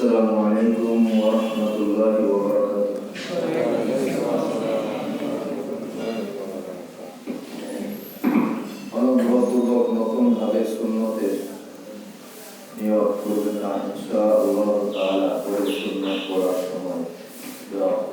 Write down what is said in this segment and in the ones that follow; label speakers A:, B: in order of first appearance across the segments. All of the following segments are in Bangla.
A: Assalamualaikum warahmatullahi wabarakatuh. অনুগ্রহপূর্বক নতুন ভাবে সুন্নতের নিয়ত করবেন না, ইনশাআল্লাহ তাআলা পরে সুন্নাত পড়ার সময় দেওয়া হবে।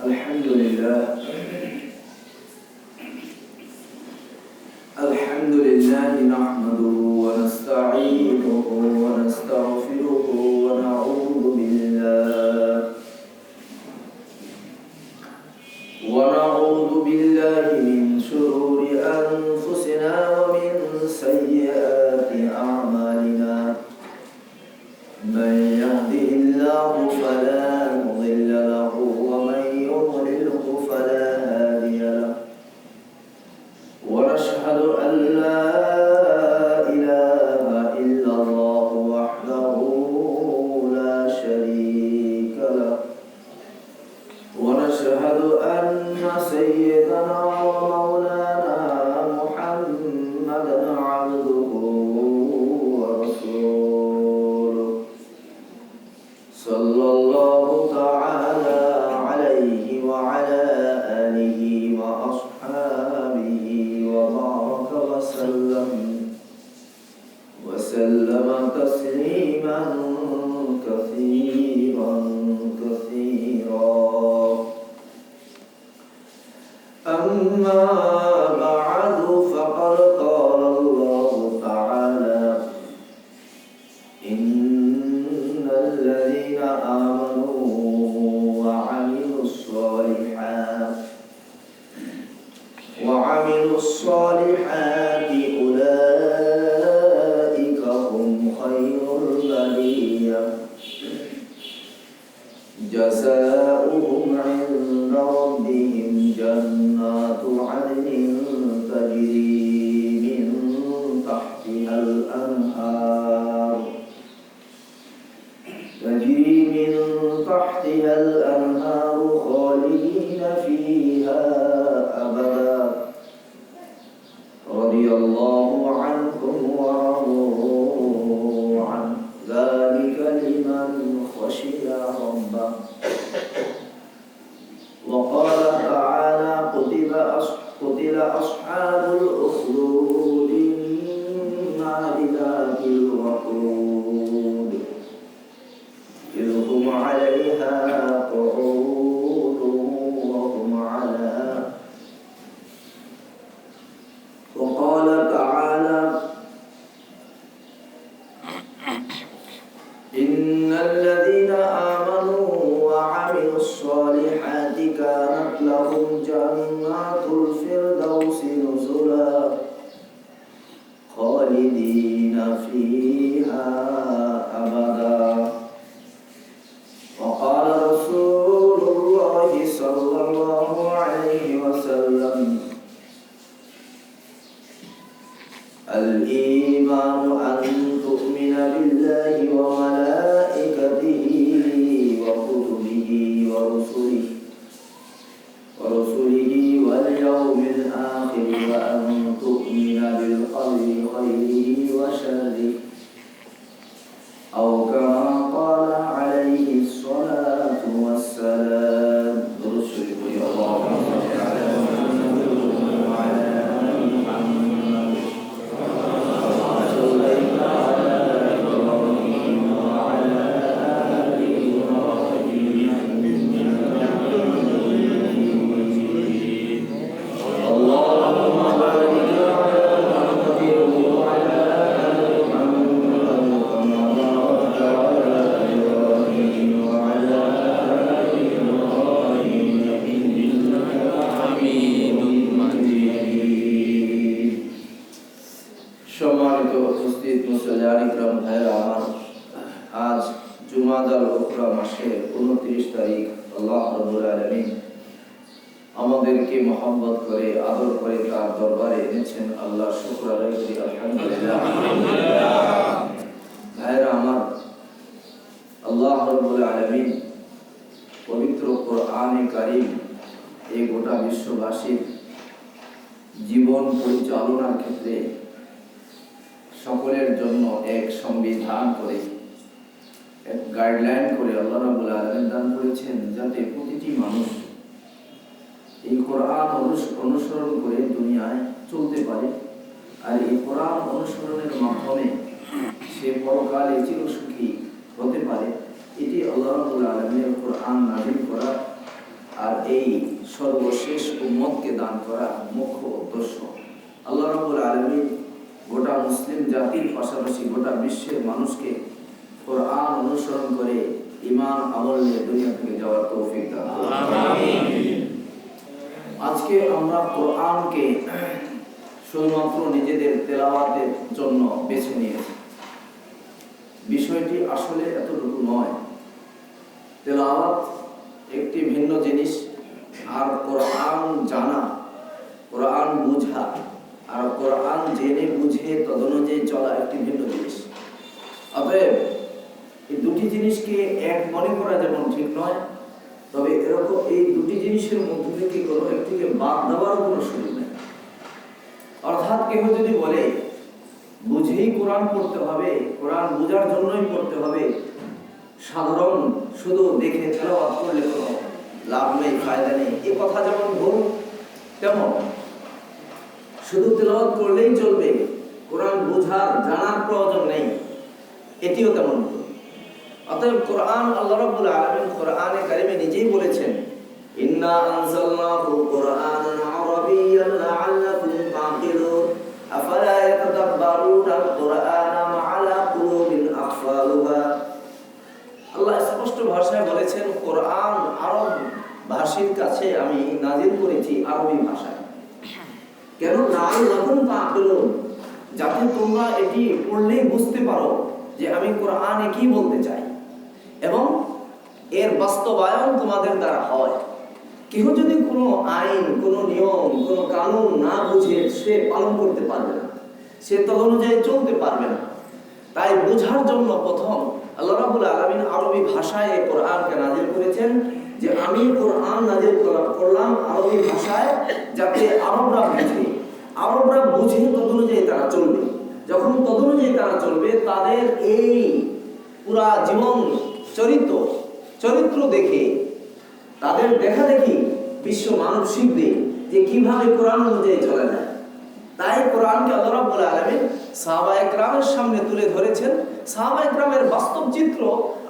A: الحمد لله نحمده ونستعينه ونستغفره ونعوذ بالله من شرور أنفسنا ومن سيئات أعمالنا. من يهده الله فلا مضل له ومن يضلله فلا هادي له. ونشهد أن لا إله إلا الله وحده لا شريك له. ونشهد أن سيدنا ومولانا محمدا عبده ورسوله صلى الله تعالى عليه وعلى آله وأصحابه وبارك وسلم تسليما كثيرا أما بعد فقد قال الله تعالى: إن الذين آمنوا وعملوا الصالحات أولئك هم خير البرية جزاؤهم عند ربهم جنات عدن تجري من تحتها الأنهار خالدين فيها أبدا رضي الله عنهم ورضوا عنه ذلك لمن خشي ربه. وقال تعالى: قتل أصحاب الأخدود النار ذات الوقود إذ هم عليها قعود وقال تعالى: إن الذين آمنوا وعملوا الصالحات كانت لهم جنات الفردوس نزلا خالدين فيها أبدا. وقال رسول الله صلى الله عليه وسلم: الإيمان أن تؤمن بالله وملائكته وكتبه ورسله واليوم الآخر وأن تؤمن بالقدر خيره وشره أو كما قال عليه الصلاة والسلام. اللهم صل على محمد وعلى آل محمد كما صليت على إبراهيم وعلى آل إبراهيم إنك حميد مجيد. اللهم بارك على محمد وعلى آل محمد كما باركت على إبراهيم وعلى آل إبراهيم إنك حميد مجيد. সম্মানিত উপস্থিত মুসলিয়ান ইকরাম ভাইরা আমার, আজ জুমাদাল উখরা মাসের 29 তারিখ। আল্লাহ রাব্বুল আলামিন আমাদেরকে মহব্বত করে আদর করে তার দরবারে এনেছেন। আল্লাহ শুকর আদায় করি, আলহামদুলিল্লাহ। ভাইরা আমার, আল্লাহ রাব্বুল আলামিন পবিত্র কোরআনে কারীম এই গোটা বিশ্ববাসীর জীবন পরিচালনার ক্ষেত্রে সকলের জন্য এক সংবিধান করে, এক গাইডলাইন করে আল্লাহ রাব্বুল আলামিন দান করেছেন, যাতে প্রতিটি মানুষ এই কোরআন অনুসরণ করে দুনিয়ায় চলতে পারে। আর এই কোরআন অনুসরণের মাধ্যমে সে পরকালে চিরসুখী হতে পারে। এটি আল্লাহ রাব্বুল আলামিনের কোরআন নাযিল করা আর এই সর্বশেষ উম্মতকে দান করা মুখ্য উদ্দেশ্য। আল্লাহ রাব্বুল আলামিন গোটা মুসলিম জাতির পাশাপাশি গোটা বিশ্বের মানুষকে কোরআন অনুসরণ করে ঈমান আমল নিয়ে দুনিয়া থেকে যাওয়ার তৌফিক দান করুন। আমিন। আজকে আমরা কোরআনকে শুধুমাত্র নিজেদের তেলাওয়াতের জন্য বেছে নিয়েছি। বিষয়টি আসলে এতটুকু নয়। তেলাওয়াত একটি ভিন্ন জিনিস, আর কোরআন জানা, কোরআন বুঝা আর কোরআন জেনে বুঝে তদনুযায়ী চলা একটি ভিন্ন জিনিস। অতএব এই দুটি জিনিসকে এক মনে করা যেমন ঠিক নয়, তবে এরকম এই দুটি জিনিসের মধ্যে থেকে কোনো একটিকে বাদ দেওয়ার কোনো সুযোগ নেই। অর্থাৎ কেউ যদি বলে বুঝেই কোরআন পড়তে হবে, কোরআন বোঝার জন্যই পড়তে হবে, সাধারণ শুধু দেখে তেলাওয়াত করলে কোনো লাভ নেই, ফায়দা নেই, এ কথা যেমন ভুল, তেমন শুধু তেলাওয়াত করলেই চলবে, কোরআন বোঝার জানার প্রয়োজন নেই, এটিও তেমন ভুল। অতএব কোরআন আল্লাহ রাব্বুল আলামিন কোরআনে কারিমে নিজেই বলেছেন, ইন্না আনজালনাহু কুরআনান আরাবিয়্যান লাআল্লাকুম তা'কিলুন আফালা ইয়াতাদাব্বারুনাল কুরআনা মা'আলা কুলুবিন আকফালুহা। আল্লাহ স্পষ্ট ভাষায় বলেছেন, কোরআন আরব ভাষীর কাছে আমি নাযিল করেছি আরবি ভাষায়। কেন? লাআল্লাকুম তা'কিলুন, যাতে তোমরা এটি পড়লেই বুঝতে পারো যে আমি কোরআনে কি বলতে চাই এবং এর বাস্তবায়ন তোমাদের দ্বারা হয়। কেউ যদি কোনো আইন, কোনো নিয়ম, কোনো কানুন না বুঝে সে পালন করতে পারবে না, সে তদনুযায়ী চলতে পারবে না। তাই বোঝার জন্য প্রথম আল্লাহ রাব্বুল আলামিন আরবি ভাষায় এই কোরআনকে নাযিল করেছেন, যে আমি কোরআন নাযিল করলাম আরবি ভাষায়, যাতে আরবরা বুঝে, আরবরা বুঝে তদনুযায়ী তারা চলবে। যখন তদনুযায়ী তারা চলবে, তাদের এই পুরা জীবন চরিত্র দেখে, তাদের দেখা দেখি বিশ্ব মানব শিখবে যে কিভাবে কোরআন অনুযায়ী চলা যায়। তাই কোরআনকে আল্লাহ রাব্বুল আলামিন সাহাবায়ে কেরামের সামনে তুলে ধরেছেন, সাহাবায়ে কেরামের বাস্তব চিত্র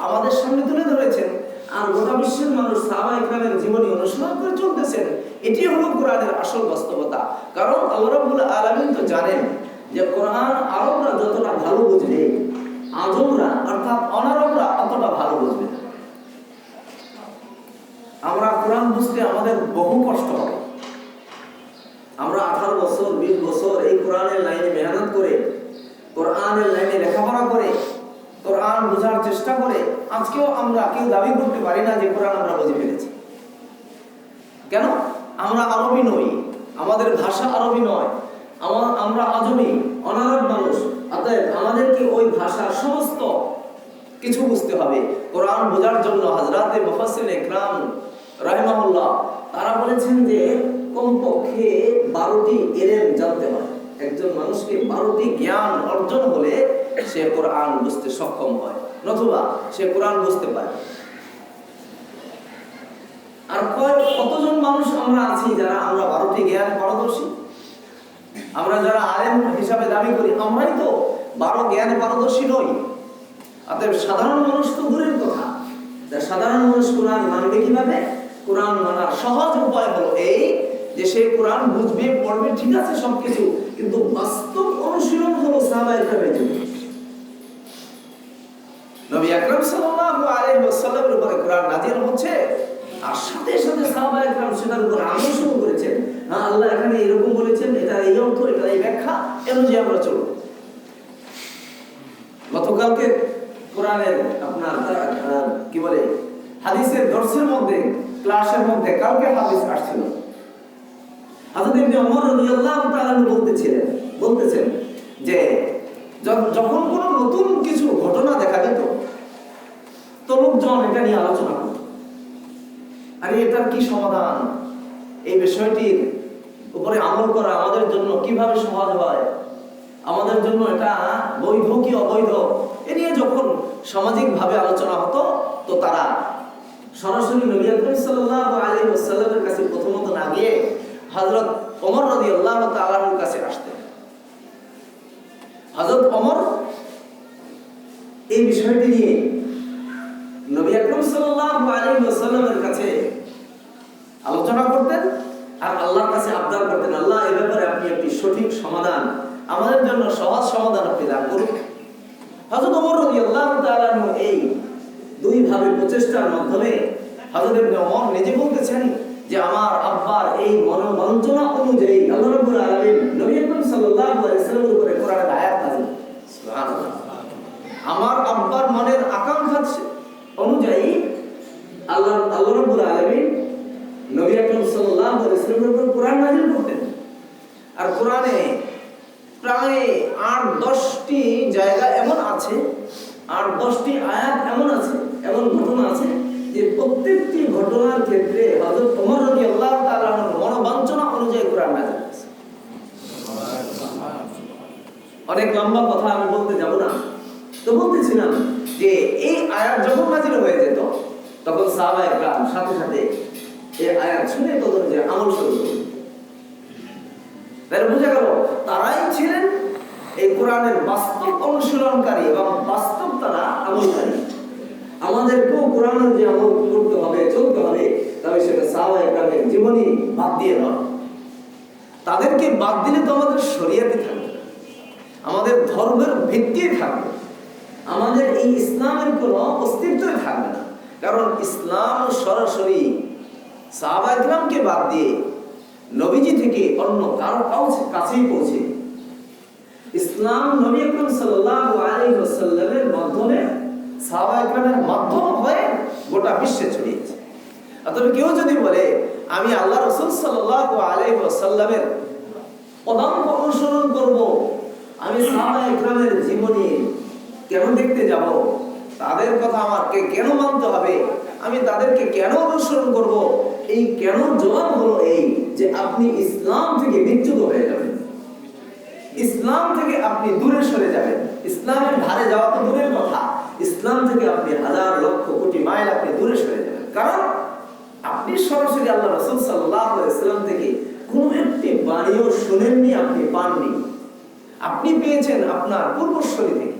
A: আমাদের সামনে তুলে ধরেছেন, আর গোটা বিশ্বের মানুষ সাহাবায়ে কেরামের জীবনী অনুসরণ করে চলতেছেন। এটি হলো কোরআনের আসল বাস্তবতা। কারণ আল্লাহ রাব্বুল আলামিন তো জানেন যে কোরআন আরবরা যতটা ভালো বুঝবে, আজমরা অর্থাৎ অনারবরা অতটা ভালো বুঝবে না। আমরা কোরআন বুঝতে আমাদের বহু কষ্ট হবে। আমরা 18 বছর 20 বছর এই কোরআনের লাইনে মেহনত করে, কোরআনের লাইনে লেখাপড়া করে, কোরআন বোঝার চেষ্টা করে আজকেও আমরা কেউ দাবি করতে পারি না যে কোরআন আমরা বুঝে ফেলেছি। কেন? আমরা আরবি নই, আমাদের ভাষা আরবি নয়, আমরা আজমি অনারব মানুষ। অতএব আমাদেরকে ওই ভাষার সমস্ত কিছু বুঝতে হবে। কোরআন বোঝার জন্য হযরতে মুফাসসিরিনে ইকরাম রাহিমাহুল্লাহ তারা বলেছেন যে কমপক্ষে 12টি ইলম জানতে হয়। একজন মানুষকে 12টি জ্ঞান অর্জন হলে সে কোরআন বুঝতে সক্ষম হয়, নতুবা সে কোরআন বুঝতে পারে। আর কতজন মানুষ আমরা আছি যারা আমরা 12টি জ্ঞান পারদর্শী? আমরা যারা আলেম হিসাবে দাবি করি, আমরাই তো 12 জ্ঞানে পারদর্শী নই। অতএব সাধারণ মানুষ তো দূরের কথা। সাধারণ মানুষ কোরআন মানবে কিভাবে? কোরআন মানার সহজ উপায় হলো এই যে সে কোরআন বুঝবে, পড়বে, ঠিক আছে সবকিছু, কিন্তু বাস্তব অনুশীলন হলো সাহাবায়ে কেরামের জন্য। নবী আকরাম সাল্লাল্লাহু আলাইহি ওয়াসাল্লামের উপরে কোরআন নাযিল হচ্ছে, আর সাথে সাথে সাহাবায়ে কেরাম সেটার উপর আমল শুরু করেছেন। হ্যাঁ, আল্লাহ এখানে এরকম বলেছেন, এটা এই অর্থ, এটা এই ব্যাখ্যা, অনুযায়ী আমরা চলব। গতকালকে কোরআনের আপনার কি বলে হাদিসের দর্শের মধ্যে, ক্লাসের মধ্যে কালকে হাদিস আসছিল
B: হযরত ইবনে ওমর রাদিয়াল্লাহু তাআলা বলতেছেন যে যখন কোনো নতুন কিছু ঘটনা দেখা যেত তো লোকজন এটা নিয়ে আলোচনা করত, আরে এটার কি সমাধান, এই বিষয়টির উপরে আমল করা আমাদের জন্য কিভাবে সহজ হয়, আমাদের জন্য এটা বৈধ কি অবৈধ, এ নিয়ে যখন সামাজিকভাবে আলোচনা হতো তো তারা সরাসরি নবী আকরাম সাল্লাল্লাহু আলাইহি ওয়াসাল্লামের কাছে প্রথমত না গিয়ে হযরত ওমর রাদিয়াল্লাহু তাআলার কাছে আসতেন। হযরত ওমর এই বিষয়টি নিয়ে নবী আকরাম সাল্লাল্লাহু আলাইহি ওয়াসাল্লামের কাছে আলোচনা করতেন আর আল্লাহর কাছে আবদার করতেন, আল্লাহ এই ব্যাপারে আপনি একটি সঠিক সমাধান, আমাদের জন্য সহজ সমাধান আপনি দান করুন। হযরত ওমর রাদিয়াল্লাহু তাআলা এই দুই ভাবে প্রচেষ্টার মাধ্যমে হযরত ইবনে ওমর নিজে বলতেছেন যে আমার আব্বার এই মনোবাঞ্ছনা অনুযায়ী আল্লাহ রাব্বুল আলামিন নবী আকরাম সাল্লাল্লাহু আলাইহি ওয়াসাল্লামের উপরে কোরআনের আয়াত নাযিল, সুবহানাল্লাহ। আমার আব্বার মনের আকাঙ্ক্ষা অনুযায়ী আল্লাহ রাব্বুল আলামিন নবী আকরাম সাল্লাল্লাহু আলাইহি ওয়াসাল্লামের উপর কোরআন নাযিল করতেন। আর কোরআনে প্রায় ৮-১০টি জায়গা এমন আছে, ৮-১০টি আয়াত এমন আছে, এমন ঘটনা আছে যে প্রত্যেকটি ঘটনার ক্ষেত্রে হযরত ওমর রাদিয়াল্লাহু তাআলা মনোবাঞ্ছনা অনুযায়ী কোরআন নাযিল হয়েছে। অনেক লম্বা কথা আমি বলতে যাব না, তো বলতেছিলাম যে এই আয়াত যখন নাযিল হয়ে যেত তখন সাহাবায়ে কেরাম সাথে সাথে এই আয়াত শুনে তদন্তে আমল শুরু করতেন। তাহলে বোঝা গেল তারাই ছিলেন এই কোরআনের বাস্তব অনুশীলনকারী এবং বাস্তব তারা আমলকারী। আমাদেরকেও কোরআনের যে আমল করতে হবে, চলতে হবে, তবে সেটা সাহাবায়ে কেরামের জীবনী বাদ দিয়ে নয়। তাদেরকে বাদ দিলে তো আমাদের শরীয়তে থাকবে, আমাদের ধর্মের ভিত্তি থাকবে, আমাদের এই ইসলামের কোনো অস্তিত্বই থাকবে না। কারণ ইসলাম সরাসরি সাহাবায়ে কেরামকে বাদ দিয়ে নবীজি থেকে অন্য কারো কাছেই পৌঁছে। ইসলাম নবী আকরাম সাল্লাল্লাহু আলাইহি ওয়াসাল্লামের মাধ্যমে সাহাবায়ে কেরামের মাধ্যম হয়ে গোটা বিশ্বে ছড়িয়েছে। অতএব কেউ যদি বলে আমি আল্লাহ রাসূল সাল্লাল্লাহু আলাইহি ওয়াসাল্লামের পদাঙ্ক অনুসরণ করব, আমি সাহাবায়ে কেরামের জীবনী কেন দেখতে যাব, তাদের কথা আমাকে কেন মানতে হবে, আমি তাদেরকে কেন অনুসরণ করব, এই কেন জবাব হলো এই যে আপনি ইসলাম থেকে বিচ্যুত হয়ে যাবেন, ইসলাম থেকে আপনি দূরে সরে যাবেন। ইসলামের ধারে যাওয়া তো দূরের কথা, ইসলাম থেকে আপনি হাজার লক্ষ কোটি মাইল আপনি দূরে সরে যাবেন। কারণ আপনি সরাসরি আল্লাহ রাসূল সাল্লাল্লাহু আলাইহি ওয়াসাল্লাম থেকে কোন একটি বাণীও শুনেননি, আপনি পাননি। আপনি পেয়েছেন আপনার পূর্বসূরি থেকে,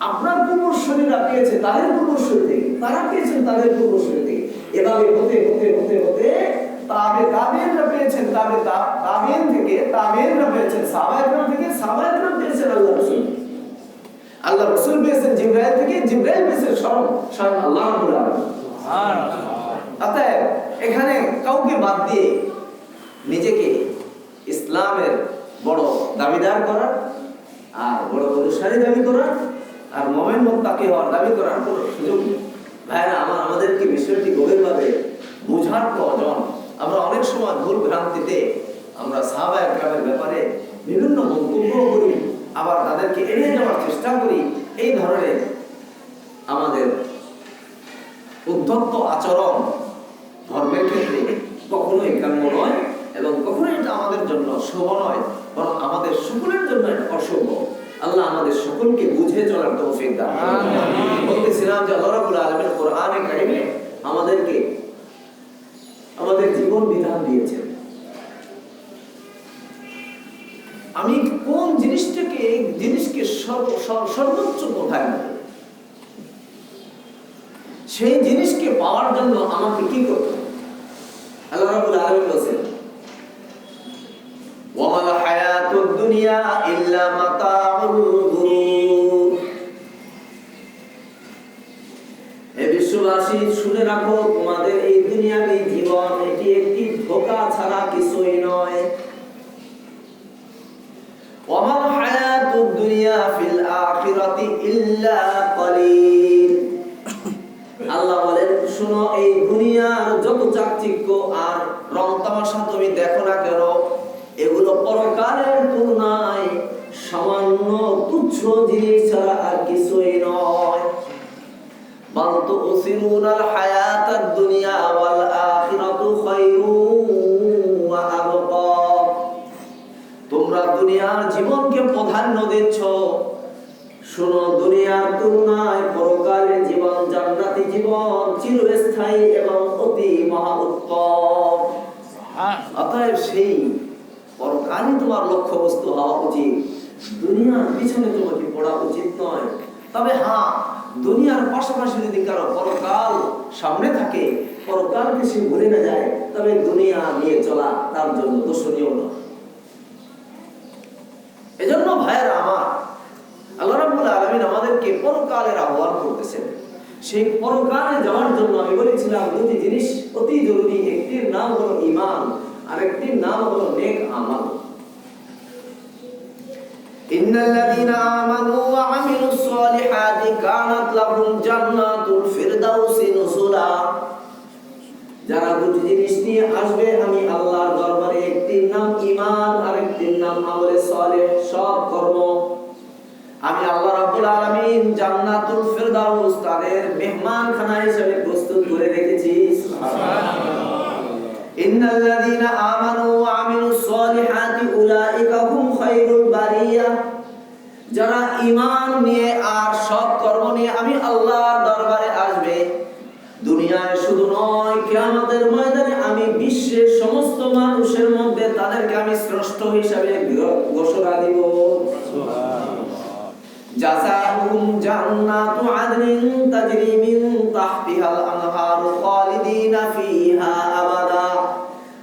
B: আপনার পূর্বসূরিরা পেয়েছে তাদের পূর্বসূরি থেকে, তারা পেয়েছেন তাদের পূর্বসূরি থেকে, এভাবে হতে হতে হতে হতে তাবেঈনরা পেয়েছেন, তাবেঈন থেকে তাবেঈনরা পেয়েছেন সাহাবায়ে কেরাম থেকে, সাহাবায়ে কেরাম পেয়েছেন আল্লাহ রাসূল, আল্লাহ রাসূল পেয়েছেন জিবরাইল থেকে, জিবরাইল পেয়েছেন স্বয়ং আল্লাহ রাব্বুল আলামিন, সুবহানাল্লাহ। অতএব এখানে কাউকে বাদ দিয়ে নিজেকে ইসলামের বড় দাবিদার করা আর বড় অনুসারী দাবি করা আর মুমিন মুত্তাকি হওয়ার দাবি করার কোনো সুযোগ নেই। ভাইরা আমাদেরকে বিষয়টি গভীরভাবে বোঝার প্রয়োজন। আমরা অনেক সময় ভুল ভ্রান্তিতে আমরা সাহাবায়ে কেরামের ব্যাপারে বিভিন্ন মন্তব্য করি, আবার তাদেরকে এড়িয়ে যাওয়ার চেষ্টা করি। এই ধরনের আমাদের উদ্ধত্ত আচরণ ধর্মের ক্ষেত্রে কখনোই কাম্য নয় এবং কখনোই এটা আমাদের জন্য শুভ নয়, বরং আমাদের সকলের জন্য এটা অশুভ। আল্লাহ আমাদের সকলকে বুঝে চলার তৌফিক দান করুন। বলতেছিলাম যে আল্লাহ রাব্বুল আলামিন কোরআনে কারিমে আমাদেরকে আমাদের জীবন বিধান দিয়েছেন। আমি কোন জিনিসকে সর্বোচ্চ কোথায় নেব, সেই জিনিসকে পাওয়ার জন্য আমাকে কি করতে হবে? আল্লাহ রাব্বুল আলামিন বলেন ওয়ামাল হায়াতুদ দুনিয়া ইল্লা মাতাউল গুরুর। হে বিশ্ববাসী শুনে রাখো, তোমাদের এই দুনিয়াবী জীবন এটি একটি ধোঁকা ছাড়া কিছুই নয়। ওয়ামাল হায়াতুদ দুনিয়া ফিল আখিরাতি ইল্লা কলিল। আল্লাহ বলেন শুনো, এই দুনিয়ার যত চাকচিক্য আর রং তামাশা তুমি দেখো না কেন, এগুলো পরকালের তুলনায় সামান্য তুচ্ছ জিনিস ছাড়া আর কিছুই নয়। বাল তুসিরুনাল হায়াতাদ দুনিয়া ওয়াল আখিরাতু খায়রুন ওয়া আবকা। তোমরা দুনিয়ার জীবনকে প্রাধান্য দিচ্ছ, শোনো দুনিয়ার তুলনায় পরকালের জীবন, জান্নাতি জীবন চিরস্থায়ী এবং অতি মহা উত্তম। অতএব সেই পরকালই তোমার লক্ষ্যবস্তু হওয়া উচিত, দুনিয়ার পিছনে তোমাকে পড়া উচিত নয়। তবে হ্যাঁ, দুনিয়ার পাশাপাশি যদি কারো পরকাল সামনে থাকে, পরকালকে সে ভুলে না যায়, তবে দুনিয়া নিয়ে চলা তার জন্য দোষণীয় নয়। এজন্য ভাইয়েরা আমার, আল্লাহ রাব্বুল আলামিন আমাদেরকে পরকালের আহ্বান করতেছেন। সেই পরকালে যাওয়ার জন্য আমি বলেছিলাম দুটি জিনিস অতি জরুরি। একটির নাম হলো ঈমান, আরেকটির নাম হলো নেক আমল। ইন্নাল্লাযীনা আমানু ওয়া আমিলুস সালিহাতি কানাত লাহুম জান্নাতুল ফিরদাউসি নুজুলা। যারা দুটি জিনিস নিয়ে আসবে আমি আল্লাহর দরবারে, একটির নাম ঈমান, আরেকটির নাম আমলে সালেহ, সৎ কর্ম, আমি আল্লাহ রাব্বুল আলামিন জান্নাতুল ফিরদাউস তাদের মেহমানখানা হিসেবে প্রস্তুত করে রেখেছি। সুবহানাল্লাহ। ইন্নাল্লাযীনা আমানু ওয়া আমিলুস সালিহাতি উলাইকা হুম খায়রুল বারিয়া। যারা ঈমান নিয়ে আর সৎ কর্ম নিয়ে আমি আল্লাহর দরবারে আসবে, দুনিয়ায় শুধু নয়, কিয়ামতের ময়দানে আমি বিশ্বের সমস্ত মানুষের মধ্যে তাদেরকে আমি শ্রেষ্ঠ হিসেবে ঘোষণা দিব। জাযাউহুম জান্নাতু আদনিন তাজরি মিন তাহতিহাল আনহারু খালিদিনা ফিহা আবাদা।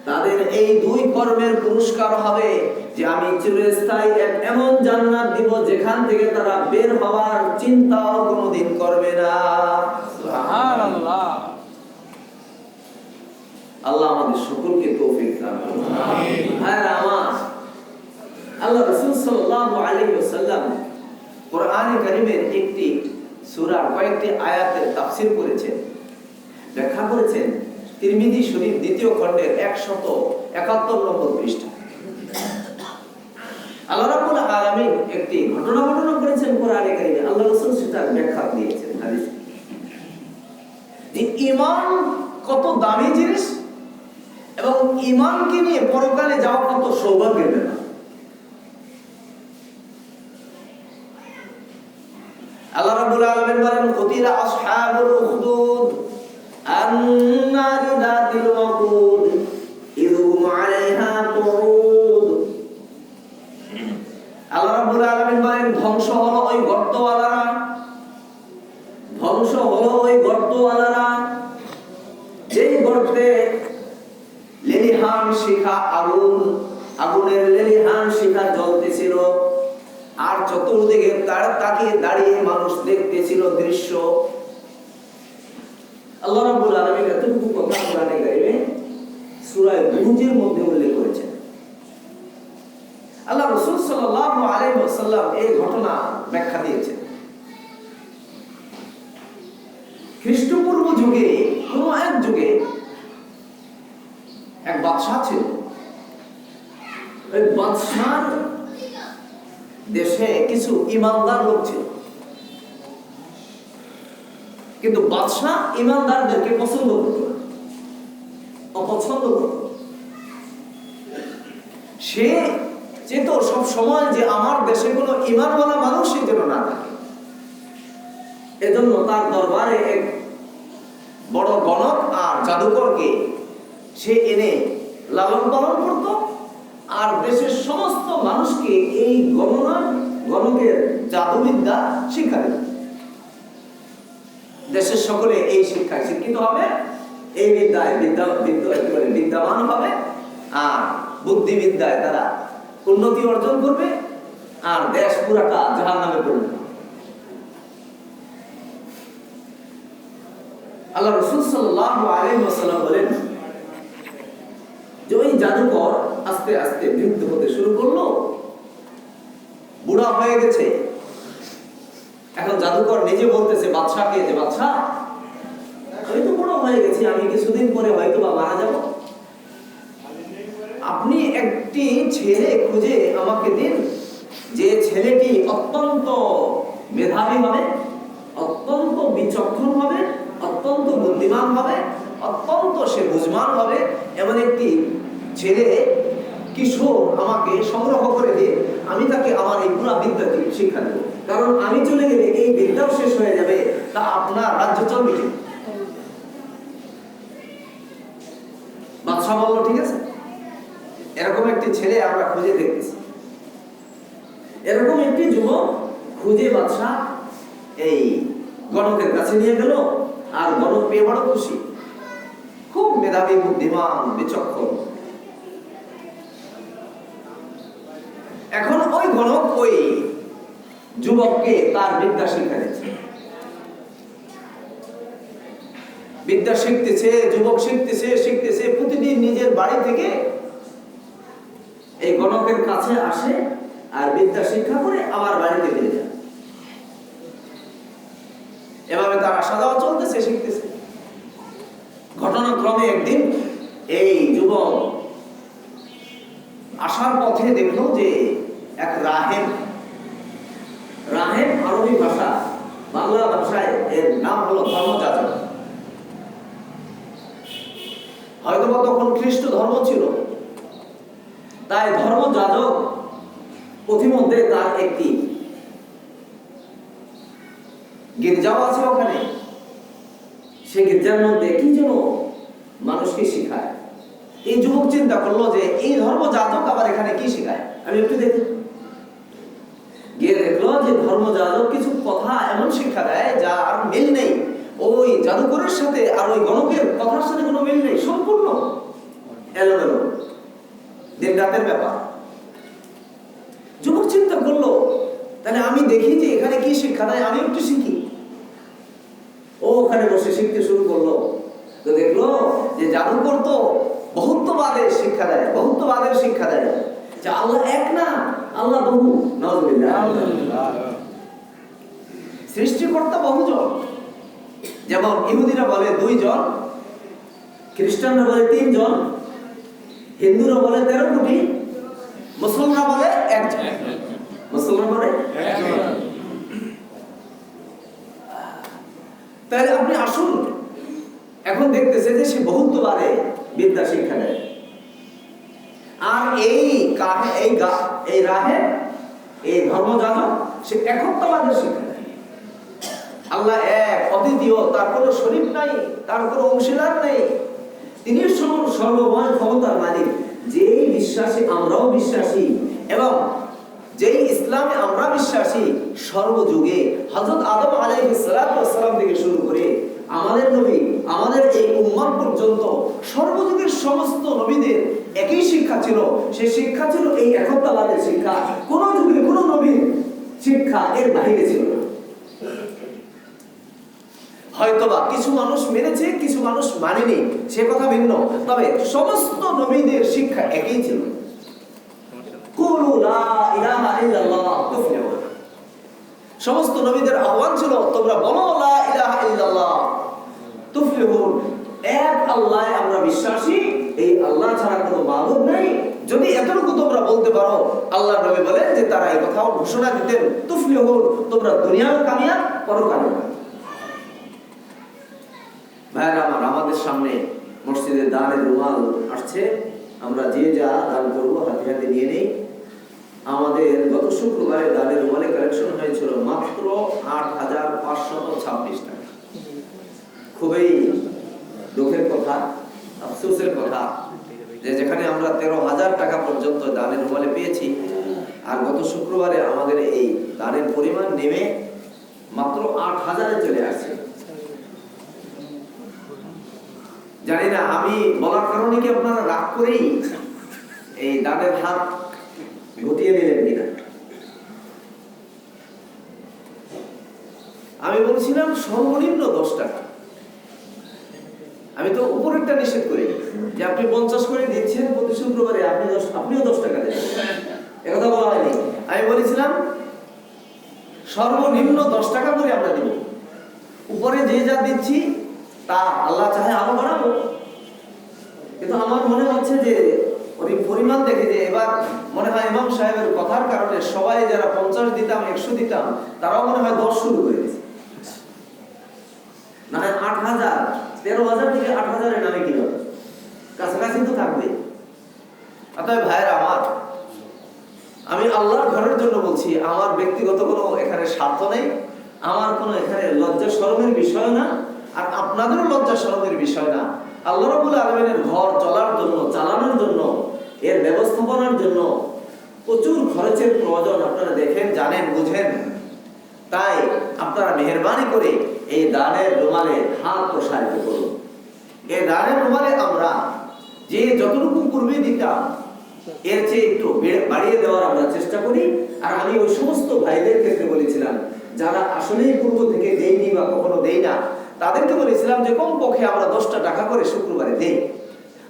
B: তাদের এই দুই কর্মের পুরস্কার হবে যে আমি চিরস্থায়ী এক এমন জান্নাত দিব যেখান থেকে তারা বের হওয়ার চিন্তাও কোনোদিন করবে না। সুবহানাল্লাহ। আল্লাহ আমাদের সকলকে তৌফিক দান করুন। আমিন। হ্যাঁ আমার আল্লাহ রাসূল সাল্লাল্লাহু আলাইহি ওয়াসাল্লাম কোরআনে কারীমের একটি সূরা কয়েকটি আয়াতের তাফসীর করেছেন, ব্যাখ্যা করেছেন। তিরমিজি শরীফ দ্বিতীয় খণ্ডের 171 নম্বর পৃষ্ঠা। আল্লাহ রাব্বুল আলামিন একটি ঘটনা বর্ণনা করেছেন কোরআনে কারীমে, আল্লাহ রাসূল সেটার ব্যাখ্যা দিয়েছেন হাদিসে। যে ঈমান কত দামি জিনিস এবং ঈমানকে নিয়ে পরকালে যাওয়া কত সৌভাগ্যের ব্যাপার। আল্লাহ রাব্বুল আলামিন বলেন কুতিলা আসহাবুল উখদুদ আন-নারি যাতিল ওয়াকুদ ইযহুম আলাইহা কুউদ। আল্লাহ রাব্বুল আলামিন বলেন ধ্বংস হলো ওই গর্তওয়ালারা, ধ্বংস হলো ওই গর্তওয়ালারা যেই গর্তে লেলিহান শিখা আগুনের লেলিহান শিখা জ্বলতেছিল, আর চতুর্দিকে তাকিয়ে দাঁড়িয়ে মানুষ দেখতেছিল দৃশ্য। আল্লাহ রাব্বুল আলামিন এতটুকু কথা কোরআনে কারীমে সূরা বুরুজের মধ্যে উল্লেখ করেছেন। আল্লাহ রাসূল সাল্লাল্লাহু আলাইহি ওয়াসাল্লাম এই ঘটনা ব্যাখ্যা দিয়েছেন। খ্রিস্টপূর্ব যুগে কোন এক যুগে এক বাদশা ছিল। ওই বাদশার দেশে কিছু ঈমানদার লোক ছিল, কিন্তু বাদশা ঈমানদারদেরকে পছন্দ করত না, অপছন্দ করত। সে চেত সব সময় যে আমার দেশে কোনো ঈমানওয়ালা মানুষই যেন না থাকে। এজন্য তার দরবারে এক বড় গণক আর জাদুকরকে সে এনে লালন পালন করত, আর দেশের সমস্ত মানুষকে এই গণকের জাদুবিদ্যা শিক্ষা দিত। দেশের সকলে এই শিক্ষায় শিক্ষিত হবে, এই বিদ্যায় বিদ্যামান হবে, আর বুদ্ধিবিদ্যায় তারা উন্নতি অর্জন করবে, আর দেশ পুরাটা জাহান্নামে পরিণত হবে। আল্লাহ রাসূল সাল্লাল্লাহু আলাইহি ওয়াসাল্লাম বলেন যে ওই জাদুকর আস্তে আস্তে বৃদ্ধ হতে শুরু করলো, বুড়া হয়ে গেছে। এখন জাদুকর নিজে বলতেছে বাদশাকে যে বাদশা, আমি তো বুড়ো হয়ে গেছি, আমি কিছুদিন পরে হয়তো বা মারা যাব। আপনি একটি ছেলে খুঁজে আমাকে দিন, যে ছেলেটি অত্যন্ত মেধাবী হবে, অত্যন্ত বিচক্ষণ হবে, অত্যন্ত বুদ্ধিমান হবে, অত্যন্ত সে বুঝমান হবে, এমন একটি ছেলে কিশোর আমাকে সংগ্রহ করে দিয়ে আমি তাকে আমার এই পুরা বিদ্যা শিক্ষা দেব। কারণ আমি চলে গেলে এই বিদ্যাও শেষ হয়ে যাবে, তা আপনার রাজ্য চলবে কি? বাদশাহ বলল ঠিক আছে। এরকম একটি ছেলে আমরা খুঁজে দেখতেছি। এরকম একটি যুবক খুঁজে বাদশাহ এই গণকের কাছে নিয়ে গেল, আর গণক পেয়ে বড় খুশি, খুব মেধাবী, বুদ্ধিমান, বিচক্ষণ। এখন ওই গণক ওই যুবককে তার বিদ্যা শিক্ষা দিচ্ছে। বিদ্যা শিখতেছে, যুবক শিখতেছে শিখতেছে, প্রতিদিন নিজের বাড়ি থেকে এই গণকের কাছে আসে আর বিদ্যা শিক্ষা করে আবার বাড়িতে ফিরে যায়। এভাবে তার আসা যাওয়া চলতেছে, শিখতেছে। ঘটনাক্রমে একদিন এই যুবক আসার পথে দেখলো যে এক রাহেব আরবি ভাষা, বাংলা ভাষায় এর নাম হলো ধর্মযাজক। হয়তো তখন খ্রিস্ট ধর্ম ছিল, তাই ধর্মযাজক পথিমধ্যে তার একটি গির্জাও আছে ওখানে। সে গির্জার মধ্যে কি যেন মানুষকে শিখায়। এই যুবক চিন্তা করলো যে এই ধর্মযাজক আবার এখানে কি শিখায়, আমি একটু দেখি। গিয়ে দেখলো যে ধর্মযাজক কিছু কথা এমন শিক্ষা দেয় যার মিল নেই ওই জাদুকরের সাথে, আর ওই গণকের কথার সাথে কোনো মিল নেই, সম্পূর্ণ এলোমেলো, দিন রাতের ব্যাপার। যুবক চিন্তা করলো তাহলে আমি দেখি যে এখানে কি শিক্ষা দেয়, আমি একটু শিখি। ও ওখানে বসে শিখতে শুরু করলো। তো দেখলো যে জাদুকর তো বহুত্ববাদের শিক্ষা দেয়, যে আল্লাহ এক না, আল্লাহ বহু। নাউযুবিল্লাহ। সৃষ্টিকর্তা বহুজন। যেমন ইহুদিরা বলে 2 জন, খ্রিস্টানরা বলে 3 জন, হিন্দুরা বলে 13 কোটি, মুসলমানরা বলে 1 জন। মুসলমান বলে 1 জন। তাহলে আপনি আসুন, এখন দেখতেছে যে সে বহুত্ববাদে বিদ্যা শিক্ষা দেয়। আর এই রাহেব, এই ধর্মযাজক, সে একত্ববাদের শিক্ষা দেয়। আল্লাহ এক, অদ্বিতীয়, তার কোনো শরীক নাই, তার কোনো অংশীদার নেই, তিনি সর্বময় ক্ষমতার মালিক। যেই বিশ্বাসী আমরাও বিশ্বাসী, এবং যেই ইসলামে আমরা বিশ্বাসী, সর্বযুগে হযরত আদম আলাইহিস সালাম থেকে শুরু করে আমাদের নবী, আমাদের এই উম্মত পর্যন্ত সর্বযুগের সমস্ত নবীদের একই শিক্ষা ছিল। সেই শিক্ষা ছিল এই একত্ববাদের শিক্ষা। কোন যুগে কোন নবীর শিক্ষা এর বাইরে ছিল না। হয়তোবা কিছু মানুষ মেনেছে, কিছু মানুষ মানেনি, সে কথা ভিন্ন, তবে সমস্ত নবীদের শিক্ষা একই ছিল। কুলু লা ইলাহা ইল্লাল্লাহ তুফলিহু। সমস্ত নবীদের আহ্বান ছিল তোমরা বলো লা ইলাহা ইল্লাল্লাহ তুফলিহু। এক আল্লাহ আমরা বিশ্বাসী, এই আল্লাহ ছাড়া কোনো মাবুদ নেই। যদি এতটুকু তোমরা বলতে পারো, আল্লাহর নবী বলেন যে তারা এই কথাও ঘোষণা দিতেন, তুফলিহু, তোমরা দুনিয়াও কামিয়াব, পরকালেও কামিয়াব। ভাইরা আমার, আমাদের সামনে মসজিদে দানের রুমাল আসছে, আমরা যে যা দান করবো হাতে হাতে নিয়ে নেই। আমাদের গত শুক্রবারে দানের রুমালে কালেকশন হয়েছিল মাত্র ৮,৫২৬ টাকা। খুবই দুঃখের কথা, আফসোসের কথা যে যেখানে আমরা ১৩,০০০ টাকা পর্যন্ত দানের রুমালে পেয়েছি, আর গত শুক্রবারে আমাদের এই দানের পরিমাণ নেমে মাত্র ৮,০০০-এ চলে আসছে। জানি না আমি বলার কারণে কি আপনারা রাগ করেই এই দানের হাত গুটিয়ে নিলেন কিনা। আমি বলছিলাম সর্বনিম্ন 10 টাকা। আমি তো উপরেরটা নিষেধ করি যে আপনি 50 করে দিচ্ছেন প্রতি শুক্রবারে, আপনিও 10 টাকা দেন, একথা বলা হয়নি। আমি বলেছিলাম সর্বনিম্ন 10 টাকা করে আমরা দিব। উপরে যে যা দিচ্ছি তা আল্লাহ চাহে আরো বাড়াবো, কিন্তু আমার মনে হচ্ছে যে ওই পরিমাণ দেখে যে এবার মনে হয় ইমাম সাহেবের কথার কারণে সবাই যারা 50 দিতাম 100 দিতাম তারাও মনে হয় 10 শুরু করে দিয়েছে। না হয় 8,000 13,000 থেকে 8,000 নামে কি হবে, কাছাকাছি তো থাকবে। অতএব ভাইয়েরা আমার, আমি আল্লাহর ঘরের জন্য বলছি, আমার ব্যক্তিগত কোনো এখানে স্বার্থ নেই, আমার কোনো এখানে লজ্জা শরমের বিষয় না, আর আপনাদেরও লজ্জা শরমের বিষয় না। আল্লাহ রাব্বুল আলামিনের ঘর চলার জন্য, চালানোর জন্য, এর ব্যবস্থাপনার জন্য প্রচুর খরচের প্রয়োজন আপনারা দেখেন, জানেন, বুঝেন। তাই আপনারা মেহেরবানি করে এই দানের রুমালে হাত প্রসারিত করুন। এই দানের রুমালে আমরা যে যতটুকু পূর্বে দিতাম এর চেয়ে একটু বাড়িয়ে দেওয়ার আমরা চেষ্টা করি। আর আমি ওই সমস্ত ভাইদের ক্ষেত্রে বলেছিলাম যারা আসলেই পূর্ব থেকে দেয়নি বা কখনো দেই না, তাদেরকে বলেছিলাম যে কমপক্ষে আমরা 10টা টাকা করে শুক্রবারে দেই।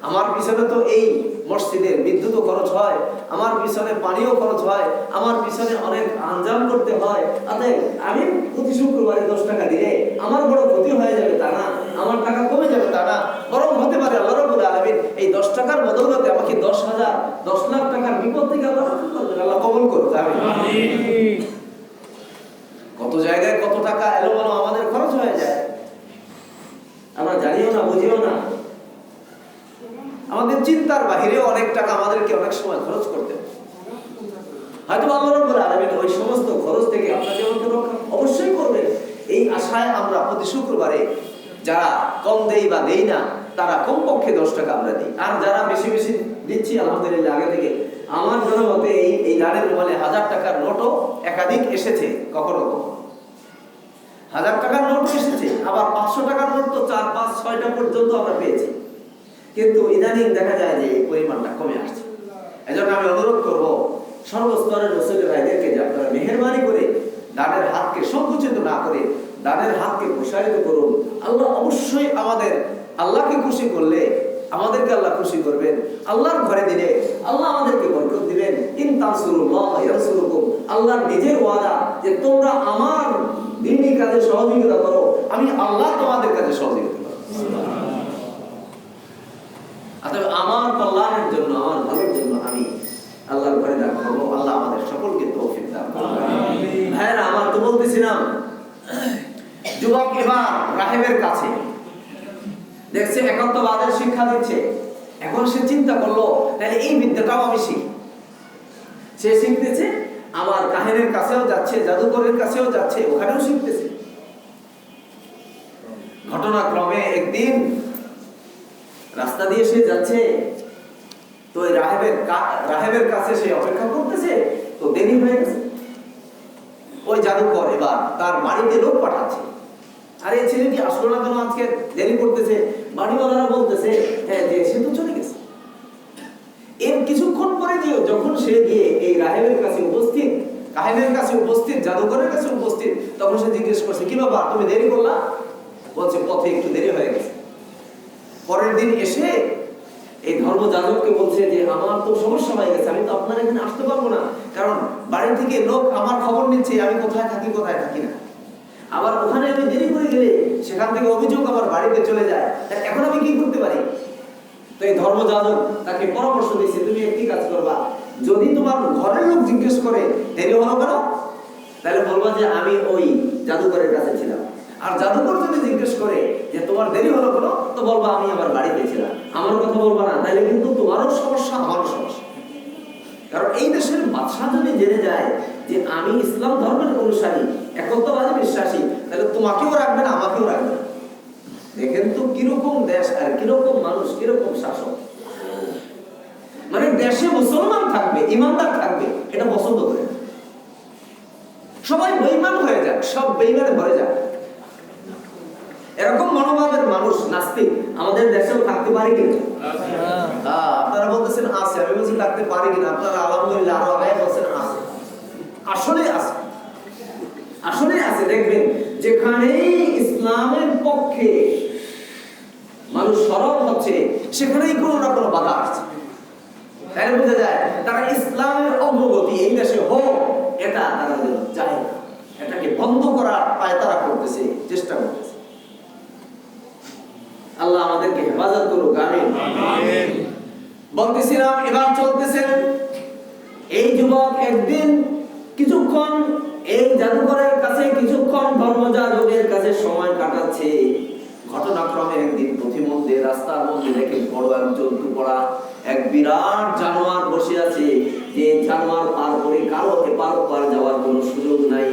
B: আমার পিছনে তো এই মসজিদের বিদ্যুৎও খরচ হয়, আমার পিছনে পানিও খরচ হয়, আমার পিছনে অনেক আঞ্জাম করতে হয়। অতএব আমি প্রতি শুক্রবারে 10 টাকা দিলে আমার বড় ক্ষতি হয়ে যাবে তা না, আমার টাকা কমে যাবে তা না, বরং হতে পারে আল্লাহ রাব্বুল আলামিন এই 10 টাকার বদৌলতে আমাকে 10,000 10 লাখ টাকার বিপদ থেকে আল্লাহ রক্ষা করবেন। আল্লাহ কবুল করুন, আমিন। কত জায়গায় কত টাকা এলোমেলো আমাদের খরচ হয়ে যায়, আমরা জানিও না, বুঝিও না। আমাদের চিন্তার বাহিরেও অনেক টাকা আমাদেরকে অনেক সময় খরচ করতে হয়। হয়তো আল্লাহ রাব্বুল আলামিন ওই সমস্ত খরচ থেকে আপনাকে আমাকে রক্ষা অবশ্যই করবেন, এই আশায় আমরা প্রতি শুক্রবারে যারা কম দেই বা দেই না তারা কমপক্ষে 10 টাকা আমরা দিই। আর যারা বেশি বেশি দিচ্ছি আলহামদুলিল্লাহ, আগে থেকে আমার জনমতে এই দানের রুমালে 1000 টাকার নোটও একাধিক এসেছে, কখনো কখনো 1000 টাকার নোট এসেছে, আবার 500 টাকার নোট তো 4, 5, 6টা পর্যন্ত আমরা পেয়েছি। কিন্তু ইদানিং দেখা যায় যে এই পরিমাণটা কমে আসছে। এজন্য আমি অনুরোধ করব সর্বস্তরের মুসলিম ভাইদেরকে যে আপনারা মেহেরবানি করে দানের হাতকে সংকুচিত না করে দানের হাতকে প্রসারিত করুন। আল্লাহ অবশ্যই আমাদের, আল্লাহকে খুশি করলে আমাদেরকে আল্লাহ খুশি করবেন। আল্লাহর ঘরে দিলে আল্লাহ আমাদেরকে বরকত দিবেন। ইন তানসুরুল্লাহ ইয়ানসুরুকুম, আল্লাহর নিজের ওয়াদা যে তোমরা আমার দ্বীনি কাজে সহযোগিতা করো, আমি আল্লাহ তোমাদের কাজে সহযোগিতা করব। অতএব আমার কল্যাণের জন্য, আমার ভালোর জন্য আমি আল্লাহর ঘরে দান করবো। আল্লাহ আমাদের সকলকে তৌফিক দান করুন। ভাইরা আমার, তো বলতেছিলাম যুবক এবার রাহেবের কাছে দেখছে একাত্মবাদের শিক্ষা দিচ্ছে। এখন সে চিন্তা করলো তাহলে এই বিদ্যাটাও আমি শিখি। সে শিখতেছে, আবার কাহিনীর কাছেও যাচ্ছে, জাদুকরের কাছেও যাচ্ছে, ওখানেও শিখতেছে। ঘটনাক্রমে একদিন রাস্তা দিয়ে সে যাচ্ছে, তো ওই রাহেবের কাছে সে অপেক্ষা করতেছে, তো দেরি হয়ে গেছে। ওই জাদুকর এবার তার বাড়িতে লোক পাঠাচ্ছে। আর এই ছেলেটি আসলো না কেন, আজকে দেরি করতেছে। বাড়িওয়ালারা বলতেছে হ্যাঁ যে সে তো চলে গেছে। এর কিছুক্ষণ পরে যখন সে গিয়ে এই রাহেবের কাছে উপস্থিত, কাহিনীর কাছে উপস্থিত, জাদুকরের কাছে উপস্থিত, তখন সে জিজ্ঞেস করছে কি বাবা তুমি দেরি করলা? বলছে পথে একটু দেরি হয়ে গেছে। পরের দিন এসে এই ধর্মযাজককে বলছে যে আমার তো সমস্যা হয়ে গেছে, আমি তো আপনার এখানে আসতে পারবো না, কারণ বাড়ি থেকে লোক আমার খবর নিচ্ছে আমি কোথায় থাকি কোথায় থাকি না। আবার ওখানে আমি দেরি করে গেলে সেখান থেকে অভিযোগ আমার বাড়িতে চলে যায়, এখন আমি কি করতে পারি? তো এই ধর্মযাজক তাকে পরামর্শ দিয়েছে তুমি একটি কাজ করবা, যদি তোমার ঘরের লোক জিজ্ঞেস করে দেরি হলো কেন, তাহলে বলবা যে আমি ওই জাদুকরের কাছে ছিলাম। আর জাদুকর যদি জিজ্ঞেস করে যে তোমার দেরি হলো কেন, তো বলবা আমি আমার বাড়িতে ছিলাম। আমার কথা বলবা না, তাহলে কিন্তু তোমারও সমস্যা আমারও সমস্যা। কারণ এই দেশের বাদশাহ যদি জেনে যায় যে আমি ইসলাম ধর্মের অনুসারী, একত্ববাদী বিশ্বাসী, তাহলে তোমাকেও রাখবে না, আমাকেও রাখবে না। দেখেন তো কিরকম দেশ আর কিরকম মানুষ, কিরকম শাসক। মানে দেশে মুসলমান থাকবে, ইমানদার থাকবে, এটা পছন্দ করে। সবাই বেঈমান হয়ে যাক, সব বেঈমানে ভরে যাক, এরকম মনোভাবের মানুষ নাস্তিক আমাদের দেশেও থাকতে পারে কিনা? আপনারা বলতেছেন আছে, আমি বলছি থাকতে পারে কিনা? আপনারা আলহামদুলিল্লাহ আরো আগে বলছেন আছে। আসলে আছে, আসলে আছে। দেখবেন যেখানে ইসলামের পক্ষে মানুষ সরব হচ্ছে সেখানেই কোনো না কোনো বাধা আসছে। তাই বোঝা যায় তারা ইসলামের অগ্রগতি এই দেশে হোক এটা তারা চায় না, এটাকে বন্ধ করার পায় তারা করতেছে, চেষ্টা করতেছে। আল্লাহ আমাদেরকে হেফাজত করুক, আমিন। বলতেছিলাম, এবার চলতেছেন এই যুবক একদিন কিছুক্ষণ এই জাদুঘরের কাছে, কিছুক্ষণ ধর্মযাজকের কাছে সময় কাটাচ্ছে। ঘটনাক্রমে একদিন পথিমধ্যে রাস্তার মধ্যে দেখে বড় এক জন্তু পড়া এক বিরাট জানোয়ার বসে আছে। যে জানোয়ার পার করে কারো এপার ওপার যাওয়ার কোনো সুযোগ নাই।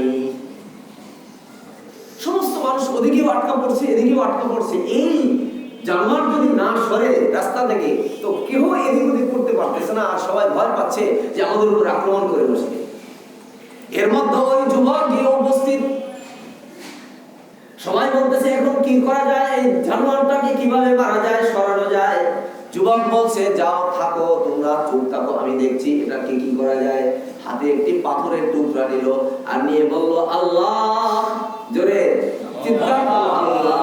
B: সমস্ত মানুষ ওদিকেও আটকা পড়ছে, এদিকেও আটকা পড়ছে। এই জানোয়ার যদি না সরে রাস্তা থেকে, তো কেউ এদিক ওদিক করতে পারতেছে না, আর সবাই ভয় পাচ্ছে যে আমাদের উপর আক্রমণ করে বসবে। এর মধ্যে ওই যুবক গিয়ে উপস্থিত। সবাই বলতেছে এখন কি করা যায়, এই জানোয়ারটাকে কিভাবে মারা যায়, সরানো যায়। যুবক বলছে, যাও থাকো, তোমরা চুপ থাকো, আমি দেখছি এটা কি করা যায়। হাতে একটি পাথরের টুকরা নিল আর নিয়ে বলল, আল্লাহ, জোরে চিৎকার করো, আল্লাহ।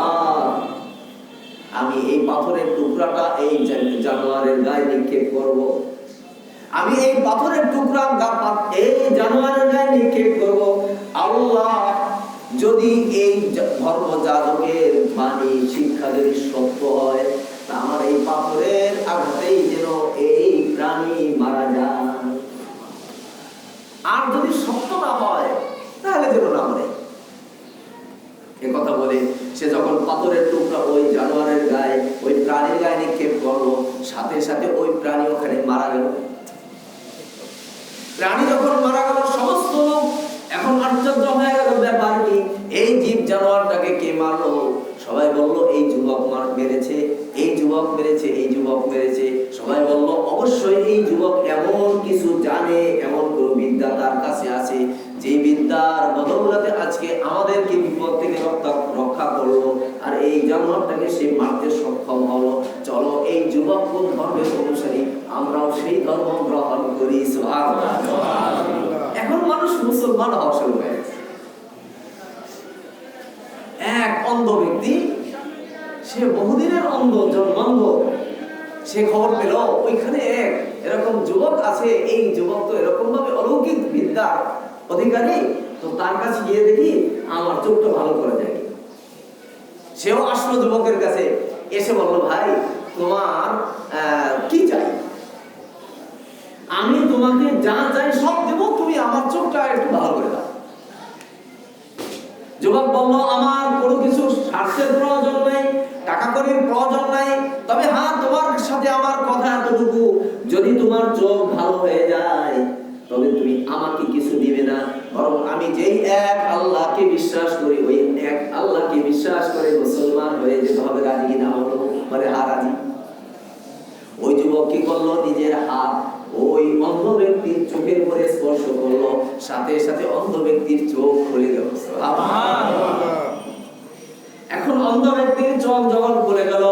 B: আমি এই পাথরের টুকরাটা এই জানোয়ারের গায়ে নিক্ষেপ করব। আমি এই পাথরের টুকরা এই জানোয়ারের গায়ে নিক্ষেপ করব। আল্লাহ, যদি এই ধর্মযাজকের বাণী শিক্ষা যদি সত্য হয়, তা আমার এই পাথরের আঘাতেই যেন এই প্রাণী মারা যায়। আর যদি সত্য না হয়, তাহলে যেন না মরে। কথা বলে সে যখন পাথরের টুকরা ওই জানোয়ারের গায়ে, ওই প্রাণীর গায়ে নিক্ষেপ করলো, সাথে সাথে ওই প্রাণী ওখানে মারা গেল। প্রাণী যখন মারা গেল, সমস্ত লোক এখন আশ্চর্য হয়ে গেল, ব্যাপার কি, এই জীব জানোয়ারটাকে কে মারলো? সবাই বলল, এই যুবক মেরেছে, এই যুবক মেরেছে, এই যুবক মেরেছে। সবাই বলল, অবশ্যই এই যুবক এমন কিছু জানে, এমন কোন বিদ্যা তার কাছে আছে, যে বিদ্যার বদৌলতে আজকে আমাদেরকে বিপদ থেকে রক্ষা করলো, আর এই জানোয়ারটাকে সে মারতে সক্ষম হলো। চলো এই যুবক কোন ধর্মের অনুসারী, আমরাও সেই ধর্ম গ্রহণ করি। সুবহানাল্লাহ। এখন মানুষ মুসলমান হওয়া শুরু হয়ে গেছে। এক অন্ধ ব্যক্তি, সে বহুদিনের অন্ধ, জন্মান্ধ, সে খবর পেল ওইখানে এক এরকম যুবক আছে। এই যুবক তো এরকম ভাবে অলৌকিক বিদ্যার অধিকারী, তো তার কাছে গিয়ে দেখি আমার চোখটা ভালো করে যায়। সেও আসলো যুবকের কাছে, এসে বলল, ভাই তোমার কি চাই? আমি তোমাকে যা চাই সব দেবো, তুমি আমার চোখটা একটু ভালো করে দাও। যুবক বলল, আমার কোনো কিছু স্বার্থের প্রয়োজন নাই, টাকা কড়ির প্রয়োজন নাই, তবে হ্যাঁ, তোমার সাথে আমার কথা এতটুকু, যদি তোমার চোখ ভালো হয়ে যায়, তবে তুমি আমাকে কিছু দিবে না, বরং আমি যেই এক আল্লাহকে বিশ্বাস করি, ওই এক আল্লাহকে বিশ্বাস করে মুসলমান হয়ে যেতে হবে। রাজি কিনা? বলো, মানে হ্যাঁ রাজি। ওই যুবক কি করলো, নিজের হাত ওই অন্ধ ব্যক্তির চোখের উপরে স্পর্শ করলো, সাথে সাথে অন্ধ ব্যক্তির চোখ খুলে গেল। এখন অন্ধ ব্যক্তির চোখ যখন খুলে গেল,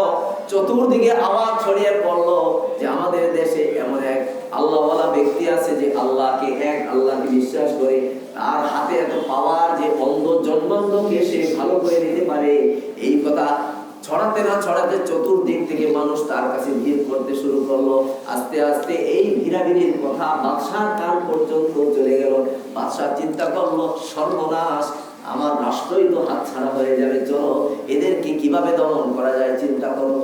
B: চতুর্দিকে আওয়াজ ছড়িয়ে পড়লো যে আমাদের দেশে এমন এক আল্লাহওয়ালা ব্যক্তি আছে, যে আল্লাহকে এক আল্লাহকে বিশ্বাস করে, তার হাতে এত পাওয়ার যে অন্ধ জন্মান্ধকে সে ভালো করে দিতে পারে। এই কথা ছড়াতে না ছড়াতে চতুর্দিক থেকে মানুষ তার কাছে ভিড় করতে শুরু করলো। আস্তে আস্তে এই ভিড়াভিড়ির কথা বাদশার কান পর্যন্ত চলে গেল। বাদশা চিন্তা করলো, সর্বনাশ, আমার রাষ্ট্রই তো হাতছাড়া হয়ে যাবে, চলো এদেরকে কিভাবে দমন করা যায় চিন্তা করো।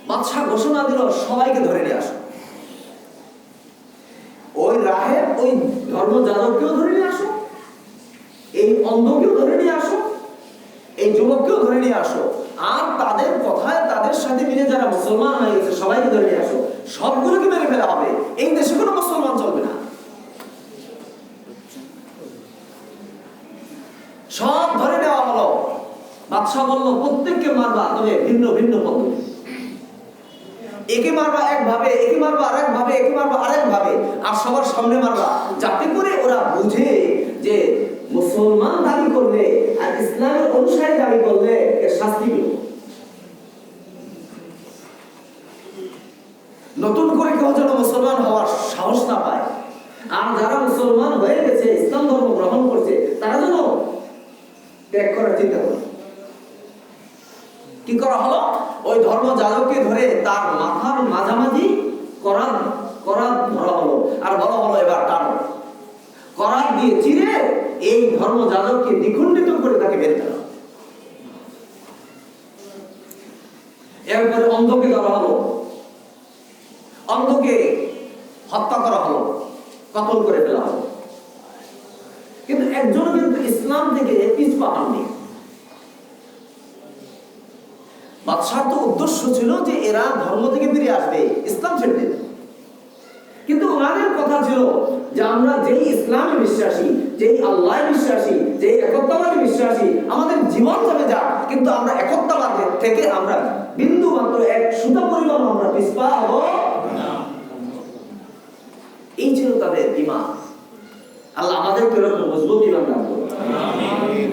B: বাদশা ঘোষণা দিল, সবাইকে ধরে নিয়ে আসো। ওই রাহেব, ওই ধর্মযাজককেও ধরে নিয়ে আসো, এই অন্ধকেও ধরে নিয়ে আসো, এই যুবককেও ধরে নিয়ে আসো, আর তাদের কথায় তাদের সাথে মিলে যারা মুসলমান হয়ে গেছে সবাইকে ধরে নিয়ে আসো। সবগুলোকে মেরে ফেলা হবে, এই দেশে কোনো মুসলমান চলবে না। সব ধরে নেওয়া হলো। বাদশা বলল, প্রত্যেককে মারবা, তবে ভিন্ন ভিন্ন পদ্ধতি। একে মারবা একভাবে, একে মারবা আরেক ভাবে, একে মারবা আরেক ভাবে, আর সবার সামনে মারবা, যাতে করে ওরা বুঝে যে মুসলমান দাবি করলে আর ইসলামের অনুসারী দাবি করলে এর শাস্তি কি। নতুন করে কেউ যেন মুসলমান হওয়ার সাহস না পায়, আর যারা মুসলমান হয়ে গেছে, ইসলাম ধর্ম গ্রহণ করছে, তারা যেন ত্যাগ করার চিন্তা করে। কি করা হলো, ওই ধর্মযাজককে ধরে তার মাথার মাঝামাঝি করাত ধরা হলো, আর বলা হলো এবার টানো। করাত দিয়ে চিরে এই ধর্মযাজককে দ্বিখণ্ডিত করে তাকে বের করা। এরপরে অন্ধকে ধরা হলো, অন্ধকে হত্যা করা হলো, কতল করে ফেলা হলো। কিন্তু একজন কিন্তু ইসলাম থেকে পিছপা হননি। বাদশার তো উদ্দেশ্য ছিল যে এরা ধর্ম থেকে ফিরে আসবে, ইসলাম ছেড়ে দেবে। কিন্তু ওনাদের কথা ছিল যে আমরা যেই ইসলামে বিশ্বাসী, যেই আল্লাহ বিশ্বাসী, যেই একত্ববাদে বিশ্বাসী, আমাদের জীবন চলে যাক, কিন্তু আমরা একত্ববাদের থেকে আমরা বিন্দু মাত্র এক সুতা পরিমাণ আমরা পিছপা হব না। এই ছিল তাদের ঈমান। আল্লাহ আমাদেরকে এরকম মজবুত ঈমান দান করুন। আমিন।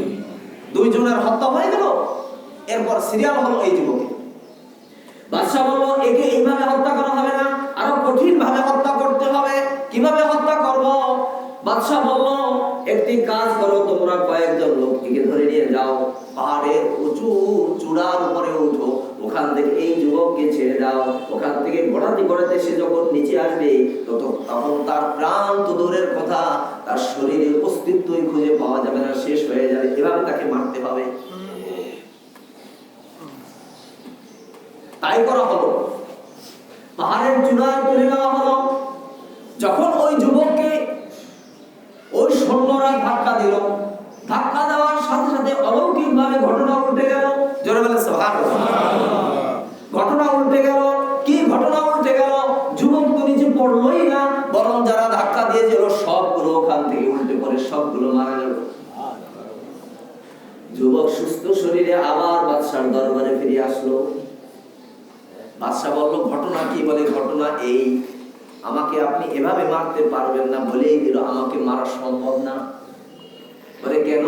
B: দুইজনের হত্যা হয়ে গেল, এরপর সিরিয়াল হলো এই যুবকে। বাদশা বলল একে এইভাবে হত্যা করা হবে না, আরো কঠিন ভাবে হত্যা করতে হবে। কিভাবে হত্যা করব? বাদশা বলল একটি কাজ করো, তোমরা কয়েকজন লোককে ধরে নিয়ে যাও, পাহাড়ের উঁচু চূড়ার উপরে উঠো, ওখান থেকে এই যুবককে ছেড়ে দাও। ওখান থেকে ঘোরাতে ঘোরাতে সে যখন নিচে আসবে তখন তার প্রাণ তো দূরের কথা, তার শরীরের অস্তিত্বই খুঁজে পাওয়া যাবে না, শেষ হয়ে যাবে। এভাবে তাকে মারতে হবে। তাই করা হলো। পাহাড়ের চূড়ায় তুলে নেওয়া হলো। যখন ওই যুবককে ওই সৈন্যরা ধাক্কা দিল, ধাক্কা দেওয়ার সাথে সাথে অলৌকিক ভাবে ঘটনা উল্টে গেল। জোরে বলে সুবহানাল্লাহ। ঘটনা উল্টে গেল। কি ঘটনা উল্টে গেল? যুবক তো নিচে পড়লই না, বরং যারা ধাক্কা দিয়েছিল সবগুলো ওখান থেকে উল্টে পড়ে সবগুলো মারা গেল। যুবক সুস্থ শরীরে আবার বাদশার দরবারে ফিরে আসলো। বাদশা বলল ঘটনা কি? বলে ঘটনা এই, আমাকে আপনি এভাবে মারতে পারবেন না, বলেই দিল আমাকে মারা সম্ভব না। বলে কেন?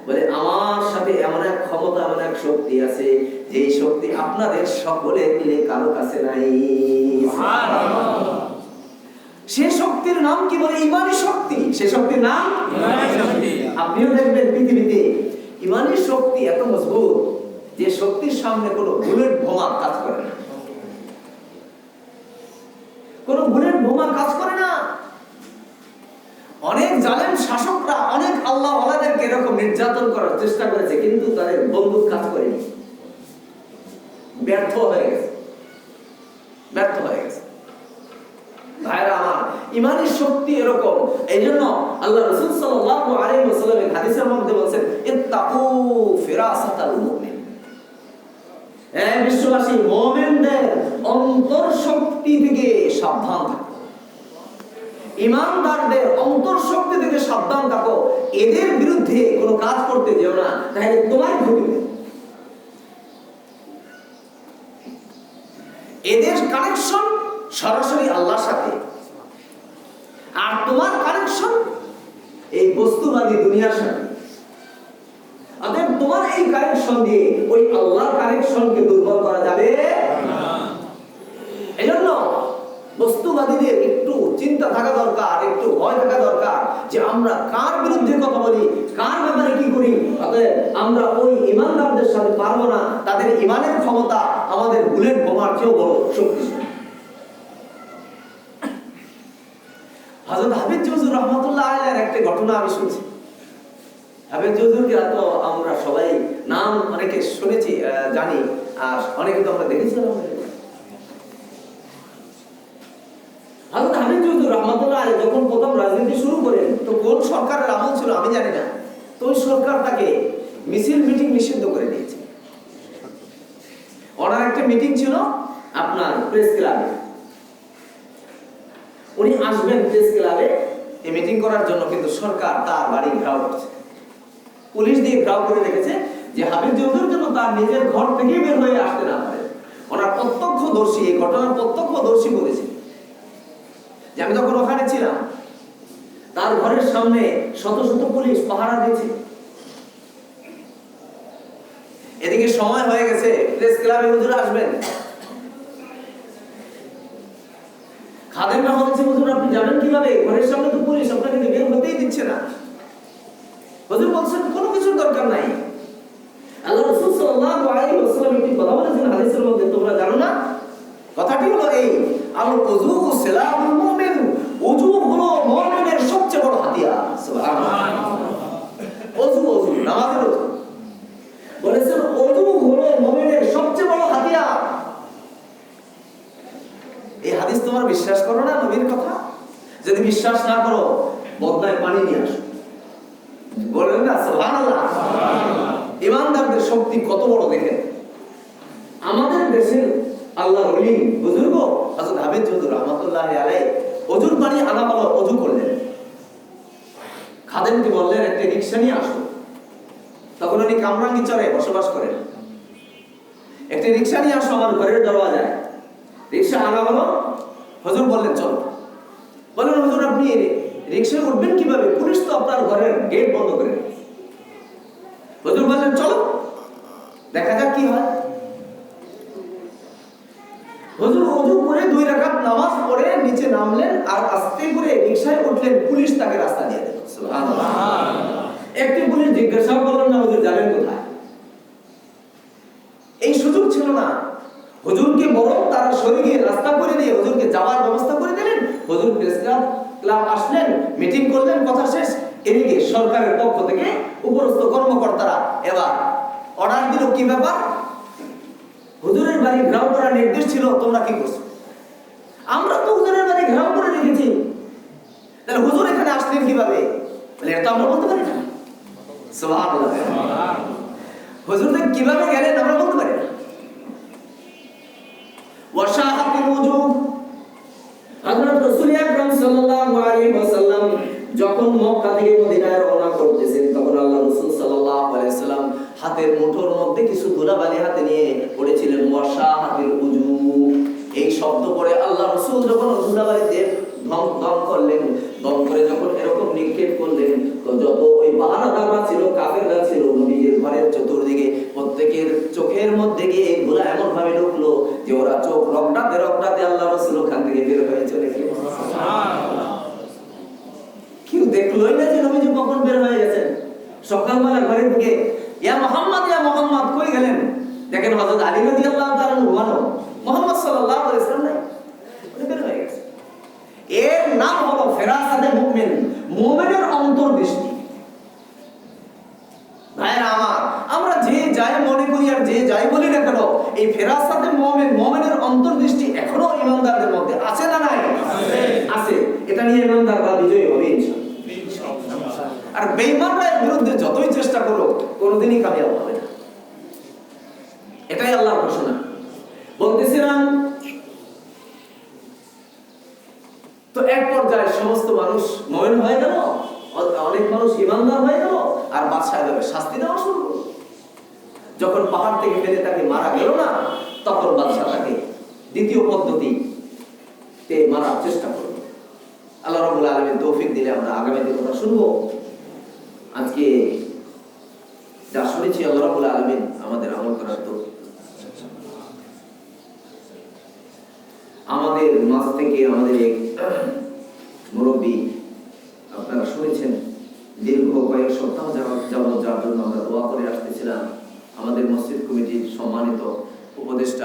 B: বলে আমার সাথে এমন এক ক্ষমতা, এমন এক শক্তি আছে, যে শক্তি আপনাদের সকলে মিলে কারো কাছে নাই। সে শক্তির নাম কি? বলে ঈমানী শক্তি। সে শক্তির নাম ঈমানী শক্তি। আপনিও দেখবেন পৃথিবীতে ঈমানী শক্তি এত মজবুত যে শক্তির সামনে কোনো বুলেট বোমা কাজ করে না। কোন বুলেট বোমা কাজ করে না। অনেক জালেম শাসকরা অনেক আল্লাহ ওয়ালাদেরকে এরকম নির্যাতন করার চেষ্টা করেছে, কিন্তু তাদের বন্দুক কাজ করেনি, ব্যর্থ হয়ে গেছে, ব্যর্থ হয়ে গেছে। ভাইরা আমার, ঈমানী শক্তি এরকম। এইজন্য আল্লাহ রাসূল সাল্লাল্লাহু আলাইহি ওয়াসাল্লাম হাদিসের মধ্যে বলেন ইত্তাকু ফিরাসাতাল মুমিন। বিশ্ববাসী মুমিনদের অন্তর শক্তি থেকে সাবধান থাকো, ঈমানদারদের অন্তর শক্তি থেকে সাবধান থাকো। এদের বিরুদ্ধে কোনো কাজ করতে যেও না, তাহলে তোমার ক্ষতি হবে। এদের কানেকশন সরাসরি আল্লাহর সাথে, আর তোমার কানেকশন এই বস্তুবাদী দুনিয়ার সাথে। অতএব তোমার এই কানেকশন দিয়ে ওই আল্লাহর কানেকশনকে দুর্বল করা যাবে না। এজন্য বস্তুবাদীদের একটু চিন্তা থাকা দরকার, একটু ভয় থাকা দরকার যে আমরা কার বিরুদ্ধে কথা বলি, কার ব্যাপারে কি করি। অতএব আমরা ওই ঈমানদারদের সাথে পারবো না। তাদের ঈমানের ক্ষমতা আমাদের বুলেট বোমার চেয়েও বড় শক্তিশালী। হযরত হাফিজ হুজুর রাহমাতুল্লাহ আলাইহির একটা ঘটনা আমি শুনছি। হাফিজ হুজুরকে তো আমরা সবাই নাম অনেকে শুনেছি, জানি, আর অনেকে তো আমরা দেখেছি। হযরত হাফিজ হুজুর রাহমাতুল্লাহ আলাইহি যখন প্রথম রাজনীতি শুরু করেন, তো কোন সরকারের আমল ছিল আমি জানি না, তো ওই সরকার তাকে মিছিল মিটিং নিষিদ্ধ করে দিয়েছে। ওনার একটা মিটিং ছিল আপনার প্রেস ক্লাবে, উনি আসবেন প্রেস ক্লাবে এই মিটিং করার জন্য, কিন্তু সরকার তার বাড়ি ঘেরাও করছে, পুলিশ দিয়ে ঘেরাও করে রেখেছে যে হাফিজ হুজুরের জন্য তার নিজের ঘর থেকে বের হয়ে আসতে না পারে। ওনার প্রত্যক্ষদর্শী, এই ঘটনার প্রত্যক্ষদর্শী বলেছে যে আমি তখন ওখানে ছিলাম, তার ঘরের সামনে শত শত পুলিশ পাহারা দিচ্ছে। এদিকে সময় হয়ে গেছে, প্রেস ক্লাবে হুজুর আসবেন। খাদেমরা বলছে হুজুর আপনি যাবেন কিভাবে, ঘরের সামনে তো পুলিশ, আপনাকে তো বের হতেই দিচ্ছে না। হুজুর বলছেন কোনো কিছুর দরকার নাই। আল্লাহ রাসূল সাল্লাল্লাহু আলাইহি ওয়াসাল্লাম একটি কথা বলেছেন হাদিসের মধ্যে, তোমরা জানো না? কথাটি হলো এই, আল উযু সিলাহুল মুমিন, ওযু হলো মুমিনের সবচেয়ে বড় হাতিয়ার। সুবহানাল্লাহ। ওযু, ওযু নামাজের ওযু বলেছেন, ওযু হলো মুমিনের সবচেয়ে বড় হাতিয়ার। হাদিস তোমার বিশ্বাস করো না নবীর কথা? যদি বিশ্বাস না করো বদনায় পানি নিয়ে আসো। বললেন না সুবহানাল্লাহ? ইমানদারদের শক্তি কত বড় দেখেন। আমাদের দেশের আল্লাহর ওলি বুজুর্গ হযরত হাবিব হুজুর রাহমাতুল্লাহি আলাইহি ওযুর পানি আনা হলো, ওযু করলেন, খাদেমকে বললেন একটা রিকশা নিয়ে আসো। তখন উনি কামরাঙ্গীচরে বসবাস করেন। একটা রিকশা নিয়ে আসো আমার ঘরের দরওয়াজায়। রিকশা আনা হলো, হুজুর বললেন চলো। বললেন হুজুর আপনি রিকশায় উঠবেন কিভাবে? পুলিশ তো আপনার ঘরের গেট বন্ধ করে রেখেছে। হুজুর বললেন চলো দেখা যাক কি হয়। হুজুর ওযু করে 2 রাকাত নামাজ পড়ে নিচে নামলেন আর আস্তে করে রিকশায় উঠলেন, পুলিশ তাকে রাস্তা দিয়ে দিল। সুবহানাল্লাহ। একটি পুলিশ জিজ্ঞাসা করলেন না হুজুর যাবেন কোথায়? এই সুযোগ ছিল না। হুজুরকে বরং তারা সরে গিয়ে রাস্তা করে দিয়ে হুজুরকে যাওয়ার ব্যবস্থা করে দিলেন। হুজুর প্রেস ক্লাব আসলেন, মিটিং করলেন, কথা শেষ। এদিকে সরকারের পক্ষ থেকে উপরস্থ কর্মকর্তারা এবার অর্ডার দিল, কি ব্যাপার? হুজুরের বাড়ি ঘেরাও করার নির্দেশ ছিল, তোমরা কি করছো? আমরা তো হুজুরের বাড়ি ঘেরাও করে রেখেছি, তাহলে হুজুর এখানে আসলেন কিভাবে? বলে এটা আমরা বলতে পারি না। সুবহানাল্লাহ। হুজুর কিভাবে গেলেন আমরা বলতে পারি না। ওয়াশাহাতিল ওযু, হযরত রাসূল আকরাম সাল্লাল্লাহু আলাইহি ওয়াসাল্লাম যখন মক্কা থেকে মদিনায় রওনা করতেছেন তখন আল্লাহ রাসূল সাল্লাল্লাহু আলাইহি ওয়াসাল্লাম হাতের মুঠোর মধ্যে কিছু ধুলাবালি হাতে নিয়ে পড়েছিলেন। ওয়াশাহাতিল ওযু এই শব্দ পড়ে আল্লাহ রাসূল যখন ধুলাবালিতে দম করলেন, দম করে যখন এরকম নিক্ষেপ করলেন তো যত ওই পাহারাদাররা ছিল, কাফেররা ছিল, নবীর ঘরের চতুর্দিকে প্রত্যেকের চোখের মধ্যে গিয়ে এই ধুলা এমন ভাবে ঢুকলো যে ওরা চোখ রক্তাতে রক্তাতে আল্লাহ রাসূল ওখান থেকে বের হয়ে চলে গেলেন। সুবহানাল্লাহ। কেউ দেখলোই না যে নবীজি কখন বের হয়ে গেছেন। সকালবেলা ঘরের দিকে ইয়া মুহাম্মদ কই গেলেন? দেখেন হযরত আলী রাদিয়াল্লাহু তাআলা ঘুমানো, মুহাম্মদ সাল্লাল্লাহু আলাইহি ওয়াসাল্লাম নাই, উনি বের হয়ে গেছেন। এর নাম হলো ফেরাসাতে মুমিন, মুমিনের অন্তর্দৃষ্টি। ভাইরা আমার, আমরা যে যাই মনে করি আর যে যাই বলি না কেন, এই ফেরাসাতে মুমিন, মুমিনের অন্তর্দৃষ্টি এখনো ঈমানদারদের মধ্যে আছে না নাই? আছে। এটা নিয়ে ঈমানদাররা বিজয়ী হবে ইনশাআল্লাহ। আর বেঈমানদের বিরুদ্ধে যতই চেষ্টা করো কোনোদিনই কামিয়াব হবে না। এটাই আল্লাহর ঘোষণা। বলতেছিলাম তো এক পর্যায়ে সমস্ত মানুষ মুমিন হয়ে গেল, অনেক মানুষ ঈমানদার হয়ে গেল, আর বাদশাহ এভাবে শাস্তি দেওয়া শুরু করল। যখন পাহাড় থেকে ফেলে তাকে মারা গেল না, তখন বাদশাহ তাকে দ্বিতীয় পদ্ধতিতে মারার চেষ্টা করল। আল্লাহ রাব্বুল আলামিন তৌফিক দিলে আমরা আগামীতে কথা শুনবো। আজকে যা শুনেছি আল্লাহ রাব্বুল আলামিন আমাদের আমল করার তৌফিক। আমাদের মাঝ থেকে আমাদের এক মুরব্বী আপনারা শুনেছেন, দীর্ঘ কয়েক সপ্তাহ যাবত যার জন্য আমরা দোয়া করে আসতেছিলাম, আমাদের মসজিদ কমিটির সম্মানিত উপদেষ্টা